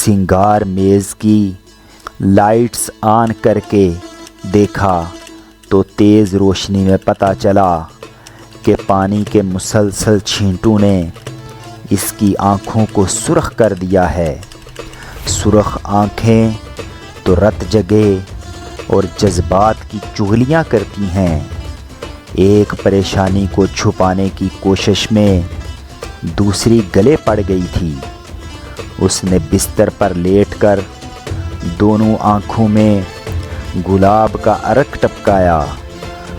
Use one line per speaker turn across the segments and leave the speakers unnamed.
سنگار میز کی lights on کر کے دیکھا تو تیز روشنی میں پتہ چلا کہ پانی کے مسلسل چھینٹوں نے اس کی آنکھوں کو سرخ کر دیا ہے۔ سرخ آنکھیں تو رت جگے اور جذبات کی چغلیاں کرتی ہیں۔ ایک پریشانی کو چھپانے کی کوشش میں دوسری گلے پڑ گئی تھی۔ اس نے بستر پر لیٹ کر دونوں آنکھوں میں گلاب کا عرق ٹپکایا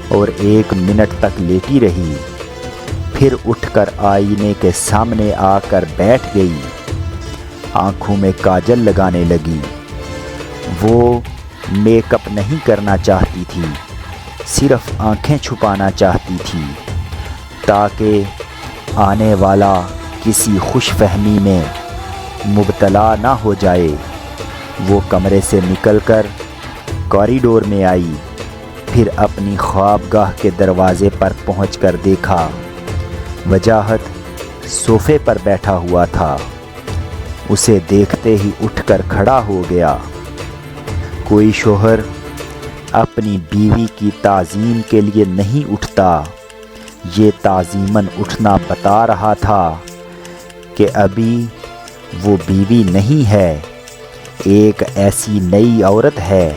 اور 1 منٹ تک لیٹی رہی، پھر اٹھ کر آئینے کے سامنے آ کر بیٹھ گئی۔ آنکھوں میں کاجل لگانے لگی۔ وہ میک اپ نہیں کرنا چاہتی تھی، صرف آنکھیں چھپانا چاہتی تھی تاکہ آنے والا کسی خوش فہمی میں مبتلا نہ ہو جائے۔ وہ کمرے سے نکل کر کوریڈور میں آئی، پھر اپنی خوابگاہ کے دروازے پر پہنچ کر دیکھا وجاہت صوفے پر بیٹھا ہوا تھا۔ اسے دیکھتے ہی اٹھ کر کھڑا ہو گیا۔ کوئی شوہر اپنی بیوی کی تعظیم کے لیے نہیں اٹھتا، یہ تعظیماً اٹھنا بتا رہا تھا کہ ابھی وہ بیوی نہیں ہے، ایک ایسی نئی عورت ہے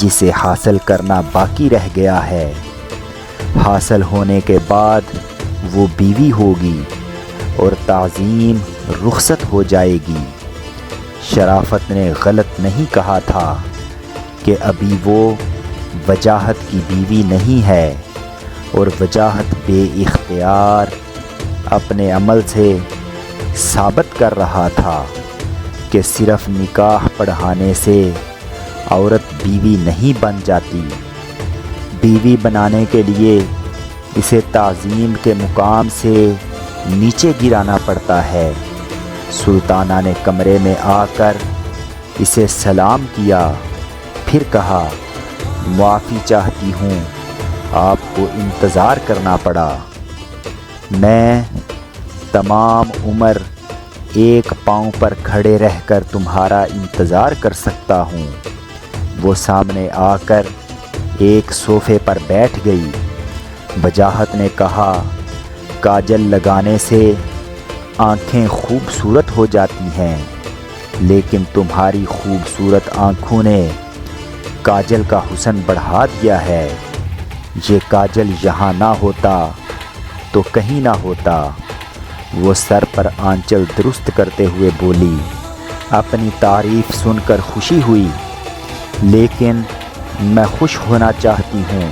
جسے حاصل کرنا باقی رہ گیا ہے۔ حاصل ہونے کے بعد وہ بیوی ہوگی اور تعظیم رخصت ہو جائے گی۔ شرافت نے غلط نہیں کہا تھا کہ ابھی وہ وجاہت کی بیوی نہیں ہے، اور وجاہت بے اختیار اپنے عمل سے ثابت کر رہا تھا کہ صرف نکاح پڑھانے سے عورت بیوی نہیں بن جاتی، بیوی بنانے کے لیے اسے تعظیم کے مقام سے نیچے گرانا پڑتا ہے۔ سلطانہ نے کمرے میں آ کر اسے سلام کیا، پھر کہا، معافی چاہتی ہوں، آپ کو انتظار کرنا پڑا۔ میں تمام عمر ایک پاؤں پر کھڑے رہ کر تمہارا انتظار کر سکتا ہوں۔ وہ سامنے آ کر ایک صوفے پر بیٹھ گئی۔ وجاہت نے کہا، کاجل لگانے سے آنکھیں خوبصورت ہو جاتی ہیں، لیکن تمہاری خوبصورت آنکھوں نے کاجل کا حسن بڑھا دیا ہے۔ یہ کاجل یہاں نہ ہوتا تو کہیں نہ ہوتا۔ وہ سر پر آنچل درست کرتے ہوئے بولی۔ اپنی تعریف سن کر خوشی ہوئی، لیکن میں خوش ہونا چاہتی ہوں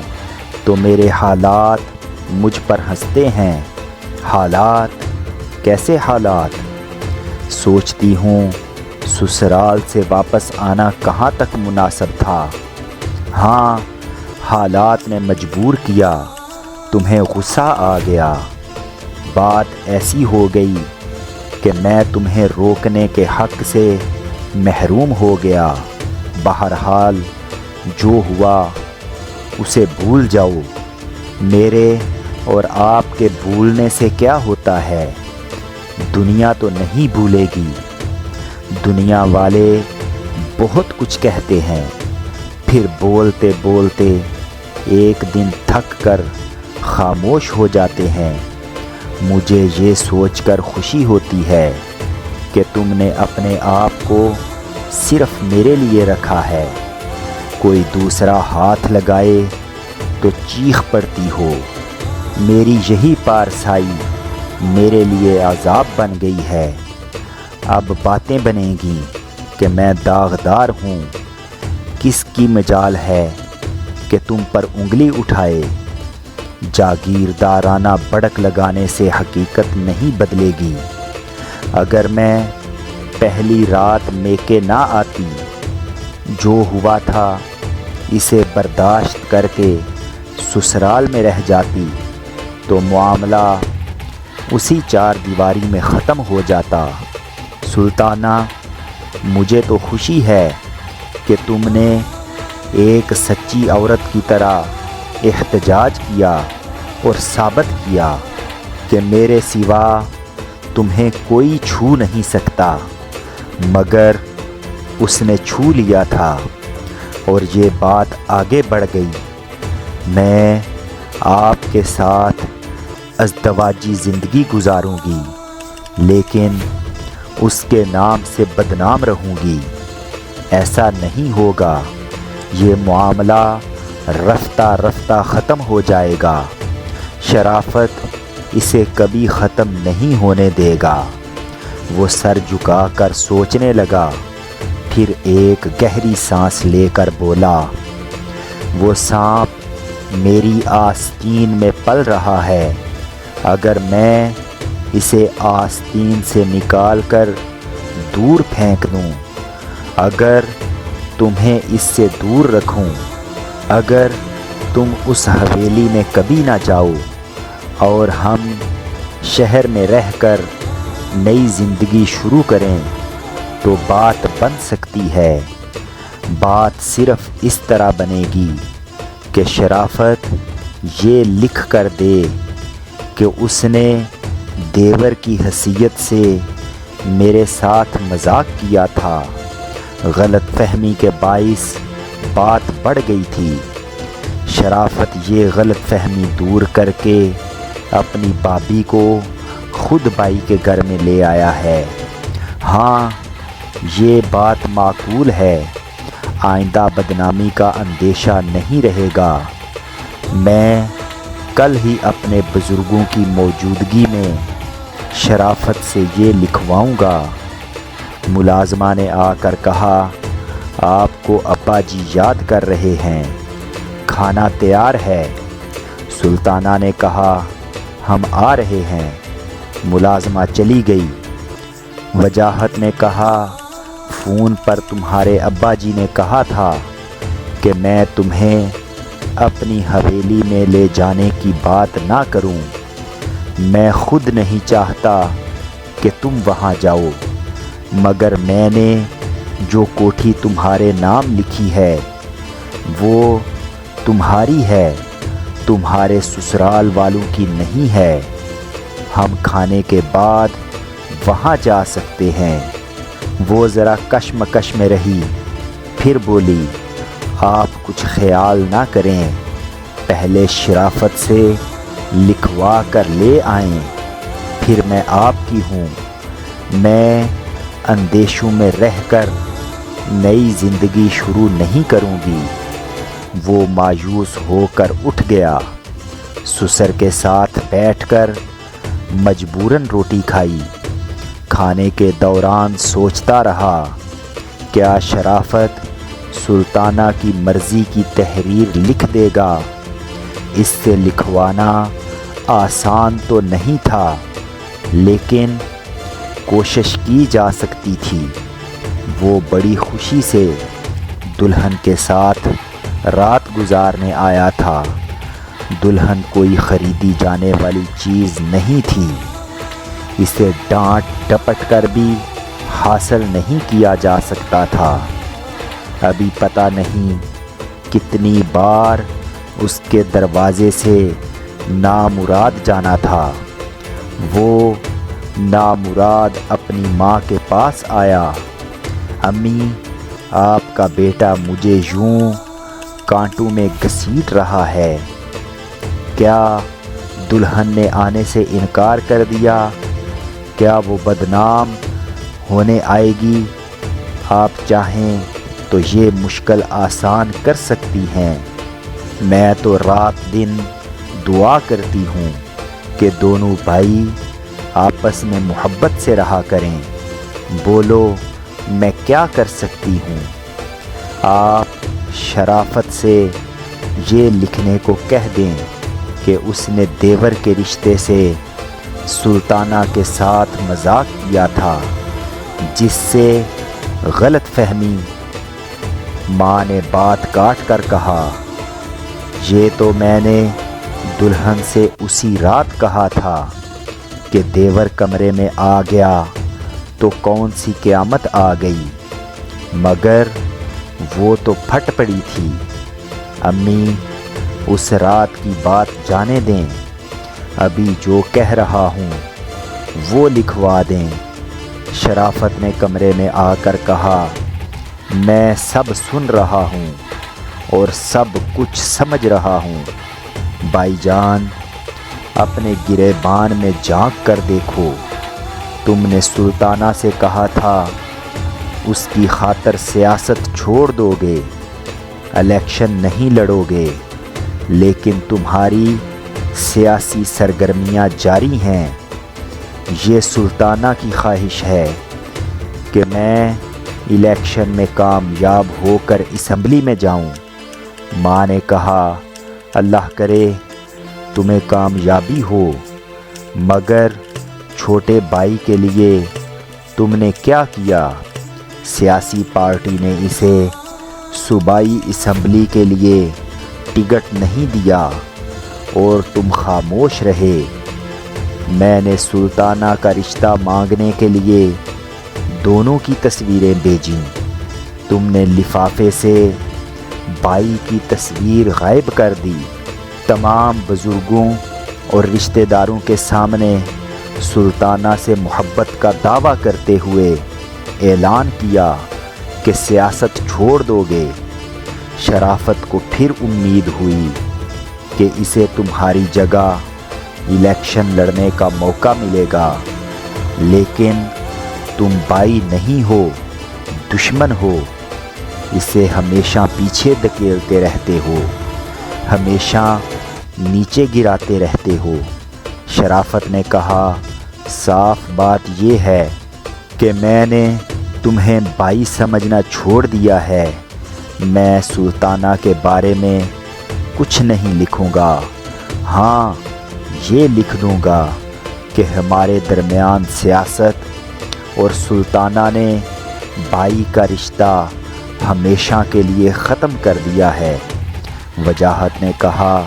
تو میرے حالات مجھ پر ہنستے ہیں۔ حالات؟ کیسے حالات؟ سوچتی ہوں سسرال سے واپس آنا کہاں تک مناسب تھا۔ ہاں، حالات نے مجبور کیا، تمہیں غصہ آ گیا، بات ایسی ہو گئی کہ میں تمہیں روکنے کے حق سے محروم ہو گیا۔ بہرحال جو ہوا اسے بھول جاؤ۔ میرے اور آپ کے بھولنے سے کیا ہوتا ہے؟ دنیا تو نہیں بھولے گی۔ دنیا والے بہت کچھ کہتے ہیں، پھر بولتے بولتے ایک دن تھک کر خاموش ہو جاتے ہیں۔ مجھے یہ سوچ کر خوشی ہوتی ہے کہ تم نے اپنے آپ کو صرف میرے لیے رکھا ہے۔ کوئی دوسرا ہاتھ لگائے تو چیخ پڑتی ہو۔ میری یہی پارسائی میرے لیے عذاب بن گئی ہے۔ اب باتیں بنیں گی کہ میں داغدار ہوں۔ کس کی مجال ہے کہ تم پر انگلی اٹھائے؟ جاگیردارانہ بڑک لگانے سے حقیقت نہیں بدلے گی۔ اگر میں پہلی رات میکے نہ آتی، جو ہوا تھا اسے برداشت کر کے سسرال میں رہ جاتی، تو معاملہ اسی 4 دیواری میں ختم ہو جاتا۔ سلطانہ، مجھے تو خوشی ہے کہ تم نے ایک سچی عورت کی طرح احتجاج کیا اور ثابت کیا کہ میرے سوا تمہیں کوئی چھو نہیں سکتا۔ مگر اس نے چھو لیا تھا اور یہ بات آگے بڑھ گئی۔ میں آپ کے ساتھ ازدواجی زندگی گزاروں گی، لیکن اس کے نام سے بدنام رہوں گی۔ ایسا نہیں ہوگا، یہ معاملہ رفتہ رفتہ ختم ہو جائے گا۔ شرافت اسے کبھی ختم نہیں ہونے دے گا۔ وہ سر جھکا کر سوچنے لگا، پھر ایک گہری سانس لے کر بولا، وہ سانپ میری آستین میں پل رہا ہے۔ اگر میں اسے آستین سے نکال کر دور پھینک دوں، اگر تمہیں اس سے دور رکھوں، اگر تم اس حویلی میں کبھی نہ جاؤ اور ہم شہر میں رہ کر نئی زندگی شروع کریں تو بات بن سکتی ہے۔ بات صرف اس طرح بنے گی کہ شرافت یہ لکھ کر دے کہ اس نے دیور کی حیثیت سے میرے ساتھ مذاق کیا تھا۔ غلط فہمی کے باعث بات بڑھ گئی تھی۔ شرافت یہ غلط فہمی دور کر کے اپنی بھابھی کو خود بائی کے گھر میں لے آیا ہے۔ ہاں، یہ بات معقول ہے، آئندہ بدنامی کا اندیشہ نہیں رہے گا۔ میں کل ہی اپنے بزرگوں کی موجودگی میں شرافت سے یہ لکھواؤں گا۔ ملازمہ نے آ کر کہا، آپ کو ابا جی یاد کر رہے ہیں، کھانا تیار ہے۔ سلطانہ نے کہا، ہم آ رہے ہیں۔ ملازمہ چلی گئی۔ وجاہت نے کہا، فون پر تمہارے ابا جی نے کہا تھا کہ میں تمہیں اپنی حویلی میں لے جانے کی بات نہ کروں۔ میں خود نہیں چاہتا کہ تم وہاں جاؤ، مگر میں نے جو کوٹھی تمہارے نام لکھی ہے وہ تمہاری ہے، تمہارے سسرال والوں کی نہیں ہے۔ ہم کھانے کے بعد وہاں جا سکتے ہیں۔ وہ ذرا کشمکش میں رہی، پھر بولی، آپ کچھ خیال نہ کریں، پہلے شرافت سے لکھوا کر لے آئیں، پھر میں آپ کی ہوں۔ میں اندیشوں میں رہ کر نئی زندگی شروع نہیں کروں گی۔ وہ مایوس ہو کر اٹھ گیا۔ سسر کے ساتھ بیٹھ کر مجبوراً روٹی کھائی۔ کھانے کے دوران سوچتا رہا، کیا شرافت سلطانہ کی مرضی کی تحریر لکھ دے گا؟ اس سے لکھوانا آسان تو نہیں تھا، لیکن کوشش کی جا سکتی تھی۔ وہ بڑی خوشی سے دلہن کے ساتھ رات گزارنے آیا تھا۔ دلہن کوئی خریدی جانے والی چیز نہیں تھی، اسے ڈانٹ ڈپٹ کر بھی حاصل نہیں کیا جا سکتا تھا۔ ابھی پتہ نہیں کتنی بار اس کے دروازے سے نامراد جانا تھا۔ وہ نامراد اپنی ماں کے پاس آیا، امی، آپ کا بیٹا مجھے یوں کانٹوں میں گھسیٹ رہا ہے۔ کیا دلہن نے آنے سے انکار کر دیا؟ کیا وہ بدنام ہونے آئے گی؟ آپ چاہیں تو یہ مشکل آسان کر سکتی ہیں۔ میں تو رات دن دعا کرتی ہوں کہ دونوں بھائی آپس میں محبت سے رہا کریں۔ بولو، میں کیا کر سکتی ہوں؟ آپ شرافت سے یہ لکھنے کو کہہ دیں کہ اس نے دیور کے رشتے سے سلطانہ کے ساتھ مذاق کیا تھا، جس سے غلط فہمی۔ ماں نے بات کاٹ کر کہا، یہ تو میں نے دلہن سے اسی رات کہا تھا کہ دیور کمرے میں آ گیا تو کون سی قیامت آ گئی، مگر وہ تو پھٹ پڑی تھی۔ امی، اس رات کی بات جانے دیں، ابھی جو کہہ رہا ہوں وہ لکھوا دیں۔ شرافت نے کمرے میں آ کر کہا، میں سب سن رہا ہوں اور سب کچھ سمجھ رہا ہوں۔ بھائی جان، اپنے گریبان میں جھانک کر دیکھو، تم نے سلطانہ سے کہا تھا اس کی خاطر سیاست چھوڑ دو گے، الیکشن نہیں لڑو گے، لیکن تمہاری سیاسی سرگرمیاں جاری ہیں۔ یہ سلطانہ کی خواہش ہے کہ میں الیکشن میں کامیاب ہو کر اسمبلی میں جاؤں۔ ماں نے کہا، اللہ کرے تمہیں کامیابی ہو، مگر چھوٹے بھائی کے لیے تم نے کیا کیا؟ سیاسی پارٹی نے اسے صوبائی اسمبلی کے لیے ٹکٹ نہیں دیا اور تم خاموش رہے۔ میں نے سلطانہ کا رشتہ مانگنے کے لیے دونوں کی تصویریں بھیجیں، تم نے لفافے سے بھائی کی تصویر غائب کر دی۔ تمام بزرگوں اور رشتہ داروں کے سامنے سلطانہ سے محبت کا دعویٰ کرتے ہوئے اعلان کیا کہ سیاست چھوڑ دو گے۔ شرافت کو پھر امید ہوئی کہ اسے تمہاری جگہ الیکشن لڑنے کا موقع ملے گا، لیکن تم بھائی نہیں ہو، دشمن ہو، اسے ہمیشہ پیچھے دھکیلتے رہتے ہو، ہمیشہ نیچے گراتے رہتے ہو۔ شرافت نے کہا، صاف بات یہ ہے کہ میں نے تمہیں بھائی سمجھنا چھوڑ دیا ہے۔ میں سلطانہ کے بارے میں کچھ نہیں لکھوں گا، ہاں یہ لکھ دوں گا کہ ہمارے درمیان سیاست اور سلطانہ نے بھائی کا رشتہ ہمیشہ کے لیے ختم کر دیا ہے۔ وجاہت نے کہا،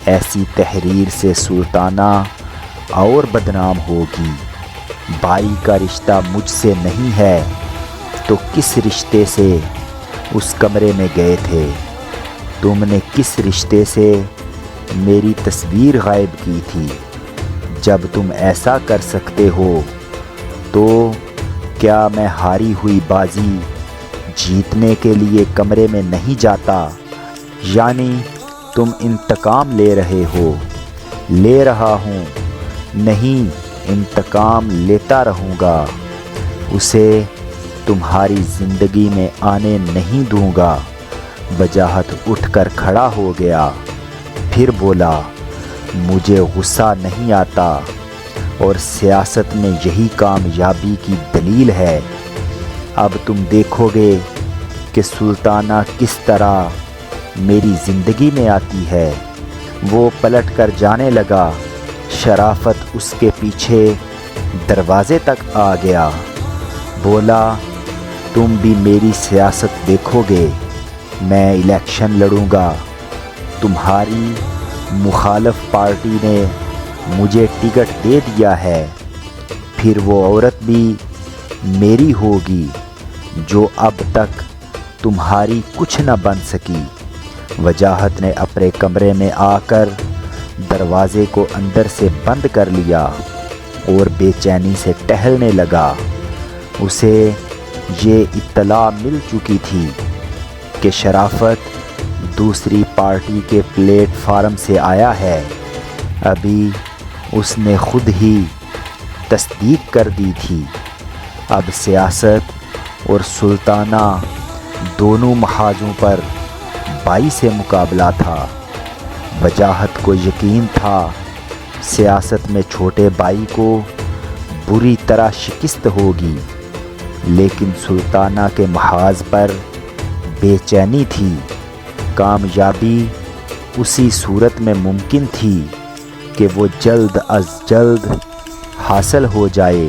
ایسی تحریر سے سلطانہ اور بدنام ہوگی۔ بھائی کا رشتہ مجھ سے نہیں ہے تو کس رشتے سے اس کمرے میں گئے تھے؟ تم نے کس رشتے سے میری تصویر غائب کی تھی؟ جب تم ایسا کر سکتے ہو تو کیا میں ہاری ہوئی بازی جیتنے کے لیے کمرے میں نہیں جاتا؟ یعنی تم انتقام لے رہے ہو؟ لے رہا ہوں، نہیں انتقام لیتا رہوں گا، اسے تمہاری زندگی میں آنے نہیں دوں گا۔ وجاہت اٹھ کر کھڑا ہو گیا، پھر بولا، مجھے غصہ نہیں آتا اور سیاست میں یہی کامیابی کی دلیل ہے۔ اب تم دیکھو گے کہ سلطانہ کس طرح میری زندگی میں آتی ہے۔ وہ پلٹ کر جانے لگا، شرافت اس کے پیچھے دروازے تک آ گیا، بولا، تم بھی میری سیاست دیکھو گے، میں الیکشن لڑوں گا، تمہاری مخالف پارٹی نے مجھے ٹکٹ دے دیا ہے، پھر وہ عورت بھی میری ہوگی جو اب تک تمہاری کچھ نہ بن سکی۔ وجاہت نے اپنے کمرے میں آ کر دروازے کو اندر سے بند کر لیا اور بے چینی سے ٹہلنے لگا۔ اسے یہ اطلاع مل چکی تھی کہ شرافت دوسری پارٹی کے پلیٹ فارم سے آیا ہے، ابھی اس نے خود ہی تصدیق کر دی تھی۔ اب سیاست اور سلطانہ دونوں محاذوں پر بھائی سے مقابلہ تھا۔ وجاہت کو یقین تھا سیاست میں چھوٹے بھائی کو بری طرح شکست ہوگی، لیکن سلطانہ کے محاذ پر بے چینی تھی۔ کامیابی اسی صورت میں ممکن تھی کہ وہ جلد از جلد حاصل ہو جائے۔